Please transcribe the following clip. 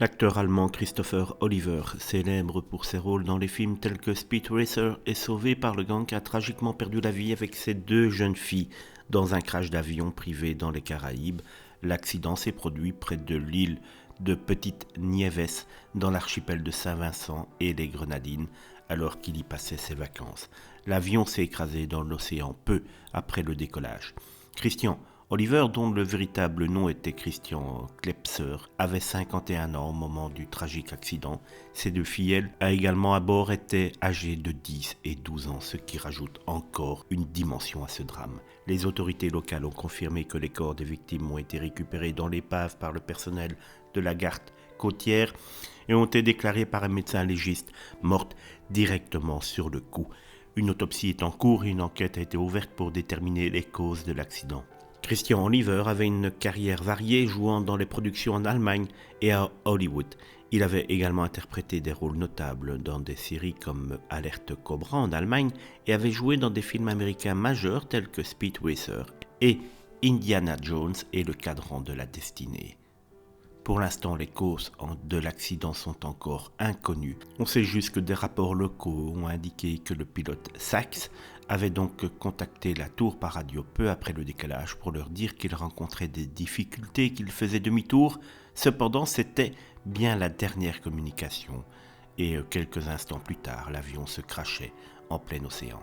L'acteur allemand Christopher Oliver, célèbre pour ses rôles dans les films tels que Speed Racer, est sauvé par le gang qui a tragiquement perdu la vie avec ses deux jeunes filles dans un crash d'avion privé dans les Caraïbes. L'accident s'est produit près de l'île de Petite Nieves dans l'archipel de Saint-Vincent et les Grenadines alors qu'il y passait ses vacances. L'avion s'est écrasé dans l'océan peu après le décollage. Christian Oliver, dont le véritable nom était Christian Klepser, avait 51 ans au moment du tragique accident. Ses deux fillettes, également à bord, étaient âgées de 10 et 12 ans, ce qui rajoute encore une dimension à ce drame. Les autorités locales ont confirmé que les corps des victimes ont été récupérés dans l'épave par le personnel de la garde côtière et ont été déclarées par un médecin légiste mortes directement sur le coup. Une autopsie est en cours et une enquête a été ouverte pour déterminer les causes de l'accident. Christian Oliver avait une carrière variée, jouant dans les productions en Allemagne et à Hollywood. Il avait également interprété des rôles notables dans des séries comme Alerte Cobra en Allemagne et avait joué dans des films américains majeurs tels que Speed Racer et Indiana Jones et le Cadran de la Destinée. Pour l'instant, les causes de l'accident sont encore inconnues. On sait juste que des rapports locaux ont indiqué que le pilote Sachs avait donc contacté la tour par radio peu après le décalage pour leur dire qu'il rencontrait des difficultés et qu'il faisait demi-tour. Cependant, c'était bien la dernière communication et quelques instants plus tard, l'avion se crachait en plein océan.